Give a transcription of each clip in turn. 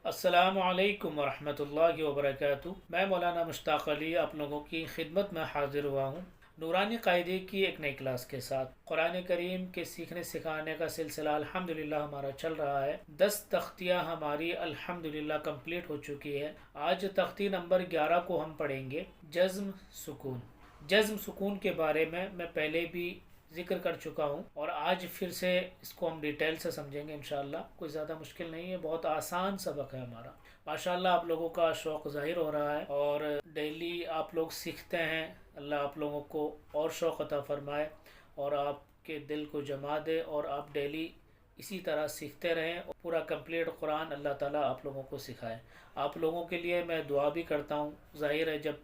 السلام علیکم ورحمۃ اللہ وبرکاتہ۔ میں مولانا مشتاق علی آپ لوگوں کی خدمت میں حاضر ہوا ہوں نورانی قاعدے کی ایک نئی کلاس کے ساتھ۔ قرآن کریم کے سیکھنے سکھانے کا سلسلہ الحمدللہ ہمارا چل رہا ہے۔ 10 تختیاں ہماری الحمدللہ کمپلیٹ ہو چکی ہے۔ آج تختی نمبر 11 کو ہم پڑھیں گے، جزم سکون۔ جزم سکون کے بارے میں پہلے بھی ذکر کر چکا ہوں، اور آج پھر سے اس کو ہم ڈیٹیل سے سمجھیں گے انشاءاللہ۔ کوئی زیادہ مشکل نہیں ہے، بہت آسان سبق ہے ہمارا۔ ماشاءاللہ آپ لوگوں کا شوق ظاہر ہو رہا ہے، اور ڈیلی آپ لوگ سیکھتے ہیں۔ اللہ آپ لوگوں کو اور شوق عطا فرمائے، اور آپ کے دل کو جما دے، اور آپ ڈیلی اسی طرح سیکھتے رہیں۔ پورا کمپلیٹ قرآن اللہ تعالیٰ آپ لوگوں کو سکھائے۔ آپ لوگوں کے لیے میں دعا بھی کرتا ہوں۔ ظاہر ہے جب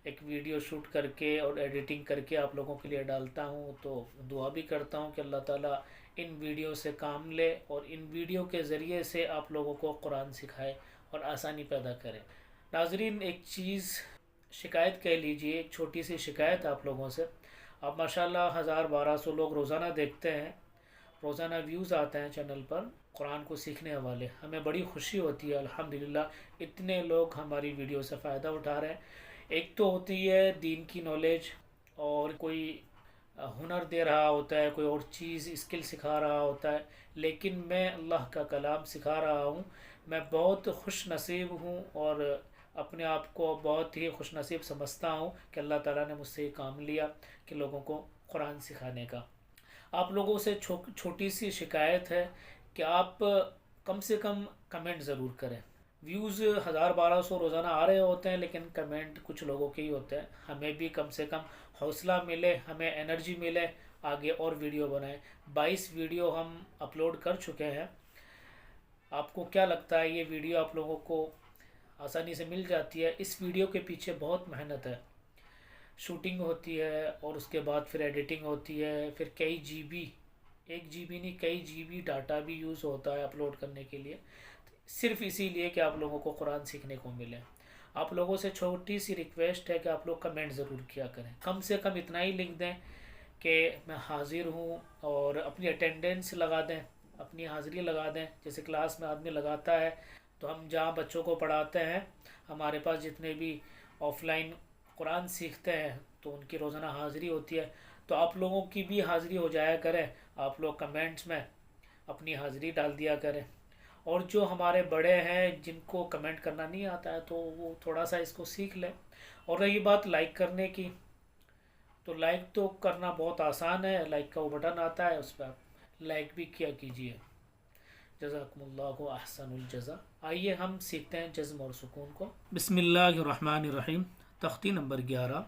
ایک ویڈیو شوٹ کر کے اور ایڈیٹنگ کر کے آپ لوگوں کے لیے ڈالتا ہوں تو دعا بھی کرتا ہوں کہ اللہ تعالیٰ ان ویڈیو سے کام لے، اور ان ویڈیو کے ذریعے سے آپ لوگوں کو قرآن سکھائے اور آسانی پیدا کرے۔ ناظرین، ایک چیز شکایت کہہ لیجئے، ایک چھوٹی سی شکایت آپ لوگوں سے۔ آپ ماشاءاللہ 1000-1200 لوگ روزانہ دیکھتے ہیں، روزانہ ویوز آتے ہیں چینل پر قرآن کو سیکھنے والے۔ ہمیں بڑی خوشی ہوتی ہے الحمدللہ، اتنے لوگ ہماری ویڈیو سے فائدہ اٹھا رہے ہیں۔ ایک تو ہوتی ہے دین کی نالج، اور کوئی ہنر دے رہا ہوتا ہے، کوئی اور چیز اسکل سکھا رہا ہوتا ہے، لیکن میں اللہ کا کلام سکھا رہا ہوں۔ میں بہت خوش نصیب ہوں، اور اپنے آپ کو بہت ہی خوش نصیب سمجھتا ہوں کہ اللہ تعالیٰ نے مجھ سے یہ کام لیا کہ لوگوں کو قرآن سکھانے کا۔ آپ لوگوں سے چھوٹی سی شکایت ہے کہ آپ کم سے کم کمنٹ ضرور کریں۔ ویوز 1000-1200 روزانہ آ رہے ہوتے ہیں، لیکن کمنٹ کچھ لوگوں کے ہی ہوتے ہیں۔ ہمیں بھی کم سے کم حوصلہ ملے، ہمیں انرجی ملے، آگے اور ویڈیو بنائیں۔ 22 ویڈیو ہم اپلوڈ کر چکے ہیں۔ آپ کو کیا لگتا ہے یہ ویڈیو آپ لوگوں کو آسانی سے مل جاتی ہے؟ اس ویڈیو کے پیچھے بہت محنت ہے، شوٹنگ ہوتی ہے، اور اس کے بعد پھر ایڈیٹنگ ہوتی ہے، پھر کئی جی بی، 1 GB نہیں کئی GB ڈاٹا بھی یوز ہوتا ہے اپلوڈ کرنے کے لیے، صرف اسی لیے کہ آپ لوگوں کو قرآن سیکھنے کو ملے۔ آپ لوگوں سے چھوٹی سی ریکویسٹ ہے کہ آپ لوگ کمنٹ ضرور کیا کریں، کم سے کم اتنا ہی لکھ دیں کہ میں حاضر ہوں، اور اپنی اٹینڈنس لگا دیں، اپنی حاضری لگا دیں۔ جیسے کلاس میں آدمی لگاتا ہے، تو ہم جہاں بچوں کو پڑھاتے ہیں، ہمارے پاس جتنے بھی آف لائن قرآن سیکھتے ہیں تو ان کی روزانہ حاضری ہوتی ہے، تو آپ لوگوں کی بھی حاضری ہو جایا کرے۔ آپ لوگ کمنٹس میں اپنی حاضری ڈال دیا کریں، اور جو ہمارے بڑے ہیں جن کو کمنٹ کرنا نہیں آتا ہے تو وہ تھوڑا سا اس کو سیکھ لیں۔ اور رہی بات لائک کرنے کی، تو لائک تو کرنا بہت آسان ہے، لائک کا وہ بٹن آتا ہے، اس پہ آپ لائک بھی کیا کیجئے۔ جزاکم اللہ احسن الجزا۔ آئیے ہم سیکھتے ہیں جزم اور سکون کو۔ بسم اللہ الرحمن الرحیم۔ تختی نمبر 11،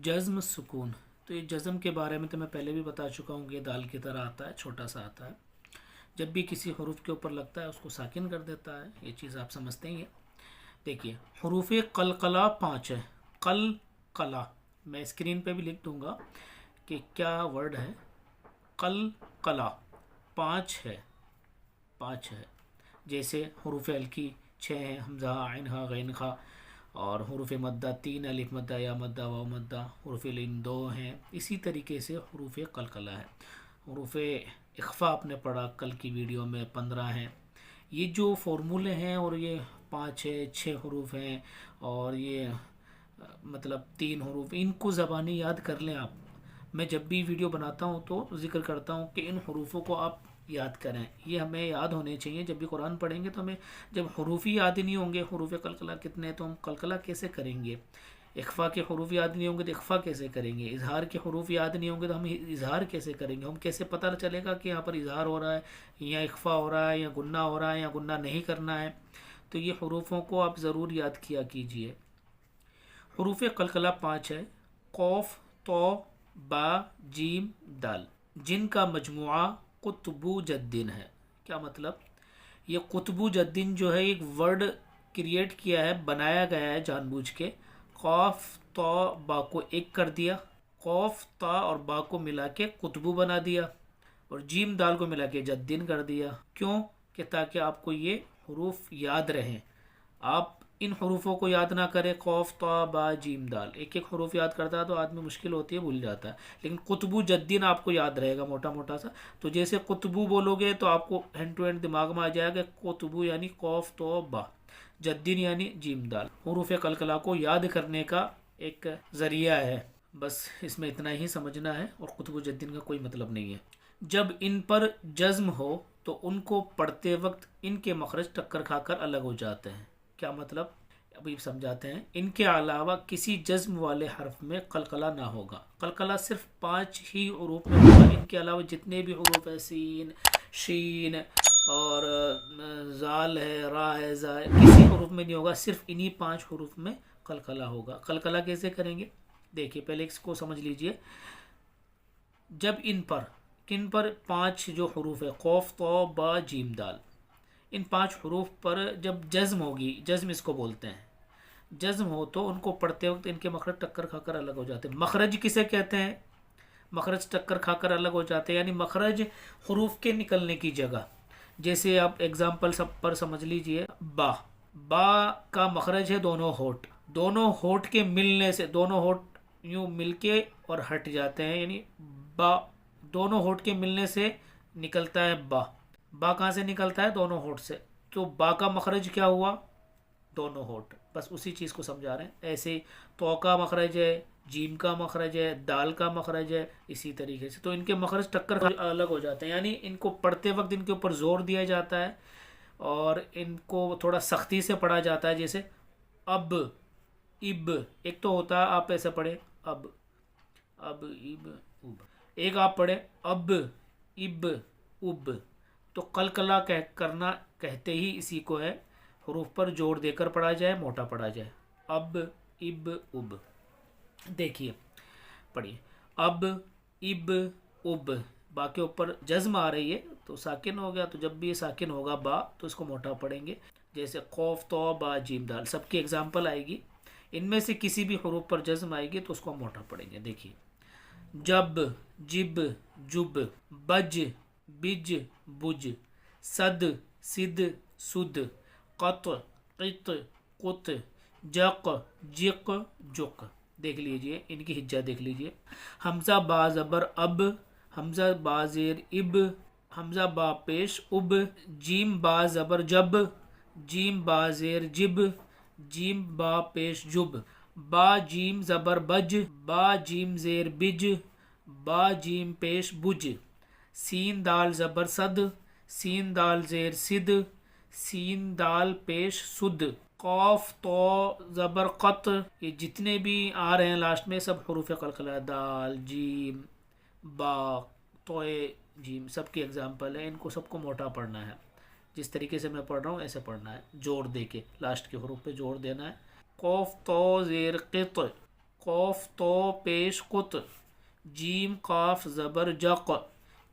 جزم سکون۔ تو یہ جزم کے بارے میں تو میں پہلے بھی بتا چکا ہوں کہ دال کی طرح آتا ہے، چھوٹا سا آتا ہے، جب بھی کسی حروف کے اوپر لگتا ہے اس کو ساکن کر دیتا ہے، یہ چیز آپ سمجھتے ہی ہیں۔ دیکھیے حروف قلقلہ 5 ہے۔ قلقلہ میں اسکرین پہ بھی لکھ دوں گا کہ کیا ورڈ ہے۔ قلقلہ 5 ہے، 5 ہے۔ جیسے حروف ہلکی 6 ہیں، حمزہ، عین، ہا، غین، خا، اور حروف مدہ 3، الف مدہ، یا مدہ، واو مدہ، حروف لین 2 ہیں۔ اسی طریقے سے حروف قلقلہ ہے۔ حروف اخفا آپ نے پڑھا کل کی ویڈیو میں، 15 ہیں۔ یہ جو فارمولے ہیں، اور یہ 5 ہے، 6 حروف ہیں، اور یہ مطلب 3 حروف، ان کو زبانی یاد کر لیں آپ۔ میں جب بھی ویڈیو بناتا ہوں تو ذکر کرتا ہوں کہ ان حروفوں کو آپ یاد کریں، یہ ہمیں یاد ہونے چاہیے۔ جب بھی قرآن پڑھیں گے تو ہمیں جب حروف ہی یاد نہیں ہوں گے، حروف قلقلہ کتنے ہیں تو ہم قلقلہ کیسے کریں گے؟ اخفا کے حروف یاد نہیں ہوں گے تو اخفا کیسے کریں گے؟ اظہار کے حروف یاد نہیں ہوں گے تو ہم اظہار کیسے کریں گے؟ ہم کیسے پتہ چلے گا کہ یہاں پر اظہار ہو رہا ہے، یا اخفا ہو رہا ہے، یا گنہ ہو رہا ہے، یا گنہ نہیں کرنا ہے؟ تو یہ حروفوں کو آپ ضرور یاد کیا کیجئے۔ حروف قلقلہ 5 ہے۔ قوف، تو، با، جیم، دال، جن کا مجموعہ قطب جدن ہے۔ کیا مطلب؟ یہ قطب جدن جو ہے ایک ورڈ کریٹ کیا ہے، بنایا گیا ہے جان بوجھ کے۔ قوف، تو، با کو ایک کر دیا، قوف، تا اور با کو ملا کے قطب بنا دیا، اور جیم دال کو ملا کے جدن کر دیا۔ کیوں؟ کہ تاکہ آپ کو یہ حروف یاد رہیں۔ آپ ان حروفوں کو یاد نہ کرے، قوف طا با جیم دال، ایک ایک حروف یاد کرتا ہے تو آدمی مشکل ہوتی ہے، بھول جاتا ہے، لیکن قطبو جدین آپ کو یاد رہے گا موٹا موٹا سا. تو جیسے قطبو بولو گے تو آپ کو ہینڈ ٹو ہینڈ دماغ میں آ جائے گا قطبو یعنی قوف تو با، جدین یعنی جیم دال. حروف قلقلہ کو یاد کرنے کا ایک ذریعہ ہے، بس اس میں اتنا ہی سمجھنا ہے، اور قطب و جدین کا کوئی مطلب نہیں ہے. جب ان پر جزم ہو تو ان کو پڑھتے وقت ان کے مخرج ٹکر کھا کر الگ ہو جاتے ہیں. کیا مطلب؟ ابھی سمجھاتے ہیں. ان کے علاوہ کسی جزم والے حرف میں قلقلہ نہ ہوگا. قلقلہ صرف 5 ہی حروف میں ہوگا، ان کے علاوہ جتنے بھی حروف ہیں، سین، شین اور زال ہے، را ہے، زا ہے، کسی حروف میں نہیں ہوگا، صرف انہی 5 حروف میں قلقلہ ہوگا. قلقلہ کیسے کریں گے؟ دیکھیے پہلے اس کو سمجھ لیجئے. جب ان پر، کن پر؟ 5 جو حروف ہے، قوف طا با جیم دال، ان 5 حروف پر جب جزم ہوگی، جزم اس کو بولتے ہیں، جزم ہو تو ان کو پڑھتے وقت ان کے مخرج ٹکر کھا کر الگ ہو جاتے ہیں. مخرج کسے کہتے ہیں؟ مخرج ٹکر کھا کر الگ ہو جاتے ہیں، یعنی مخرج حروف کے نکلنے کی جگہ. جیسے آپ ایگزامپل سب پر سمجھ لیجئے. با، با کا مخرج ہے دونوں ہونٹ، دونوں ہونٹ کے ملنے سے، دونوں ہونٹ یوں مل کے اور ہٹ جاتے ہیں، یعنی با، دونوں ہونٹ کے ملنے سے نکلتا ہے با. با کہاں سے نکلتا ہے؟ دونوں ہونٹ سے. تو با کا مخرج کیا ہوا؟ دونوں ہونٹ. بس اسی چیز کو سمجھا رہے ہیں. ایسے تو کا مخرج ہے، جیم کا مخرج ہے، دال کا مخرج ہے، اسی طریقے سے. تو ان کے مخرج ٹکر الگ ہو جاتے ہیں، یعنی ان کو پڑھتے وقت ان کے اوپر زور دیا جاتا ہے اور ان کو تھوڑا سختی سے پڑھا جاتا ہے. جیسے اب، اب، ایک تو ہوتا ہے آپ ایسے پڑھیں اب، اب اب اب، ایک آپ پڑھیں اب اب اب. تو قلقلہ کرنا کہتے ہی اسی کو ہے، حروف پر زور دے کر پڑھا جائے، موٹا پڑھا جائے. اب اب اب. دیکھیے پڑھیے. اب اب اب، با کے اوپر جزم آ رہی ہے تو ساکن ہو گیا، تو جب بھی یہ ساکن ہوگا با تو اس کو موٹا پڑھیں گے. جیسے قوف طا با جیم دال، سب کی اگزامپل آئے گی. ان میں سے کسی بھی حروف پر جزم آئے گی تو اس کو ہم موٹا پڑھیں گے. دیکھیے جب، جب، جب، بج، بج، بج، صد، سد، سد، قط، قط، قط، جق، جق، جق. دیکھ لیجئے ان کی ہجا دیکھ لیجئے. حمزہ با زبر اب، حمزہ با زیر اب، حمزہ با پیش اب، جیم با زبر جب، جیم با زیر جب، جیم با پیش جب، با جیم زبر بج، با جیم زیر بج، با جیم پیش بج، سین دال زبر صد، سین دال زیر صد، سین دال پیش سد، قوف تو زبر قط. یہ جتنے بھی آ رہے ہیں لاسٹ میں سب حروف قلقلہ، دال، جیم، با، توئے، جیم، سب کی اگزامپل ہے. ان کو سب کو موٹا پڑھنا ہے، جس طریقے سے میں پڑھ رہا ہوں ایسے پڑھنا ہے، جوڑ دے کے لاسٹ کے حروف پہ جوڑ دینا ہے. قوف تو زیر قط، قوف تو پیش قط، جیم قاف زبر جق،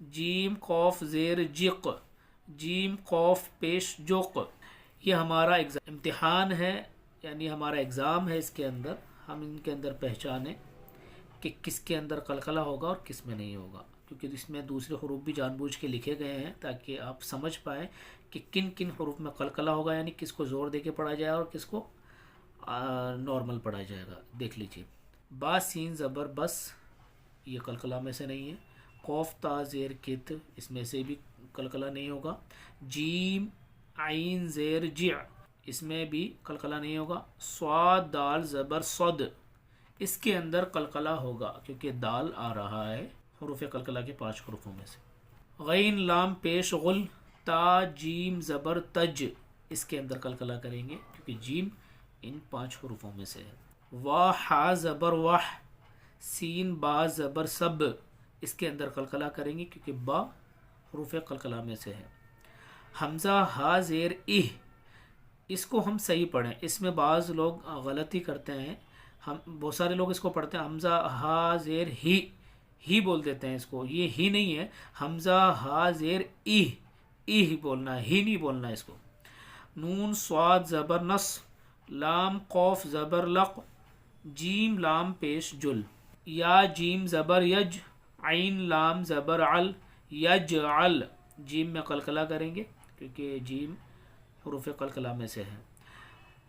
جیم قوف زیر جق، جیم قوف پیش جق. یہ ہمارا امتحان ہے، یعنی ہمارا ایگزام ہے. اس کے اندر ہم ان کے اندر پہچانیں کہ کس کے اندر قلقلہ ہوگا اور کس میں نہیں ہوگا، کیونکہ اس میں دوسرے حروف بھی جان بوجھ کے لکھے گئے ہیں تاکہ آپ سمجھ پائیں کہ کن کن حروف میں قلقلہ ہوگا، یعنی کس کو زور دے کے پڑھا جائے اور کس کو نارمل پڑھا جائے گا. دیکھ لیجئے. با سین زبر بس، یہ قلقلہ میں سے نہیں ہے. قوف تا زیر کت، اس میں سے بھی قلقلہ نہیں ہوگا. جیم عین زیر جع، اس میں بھی قلقلہ نہیں ہوگا. صاد دال زبر صد، اس کے اندر قلقلہ ہوگا کیونکہ دال آ رہا ہے حروف قلقلہ کے 5 حروفوں میں سے. غین لام پیش غل، تا جیم زبر تج، اس کے اندر قلقلہ کریں گے کیونکہ جیم ان 5 حروفوں میں سے ہے. وا ہا زبر واہ، سین با زبر سب، اس کے اندر قلقلہ کریں گے کیونکہ با حروف قلقلہ میں سے ہے. حمزہ ہا زیر اہ، اس کو ہم صحیح پڑھیں، اس میں بعض لوگ غلطی کرتے ہیں. ہم بہت سارے لوگ اس کو پڑھتے ہیں حمزہ ہا زیر ہی، ہی بول دیتے ہیں اس کو. یہ ہی نہیں ہے، حمزہ ہا زیر اہ، اہ بولنا ہے، ہی نہیں بولنا ہے اس کو. نون صاد زبر نص، لام قوف زبر لق، جیم لام پیش جل، یا جیم زبر یج، عین لام زبر عل، یجعل. جیم میں قلقلہ کریں گے کیونکہ جیم حروف قلقلہ میں سے ہے.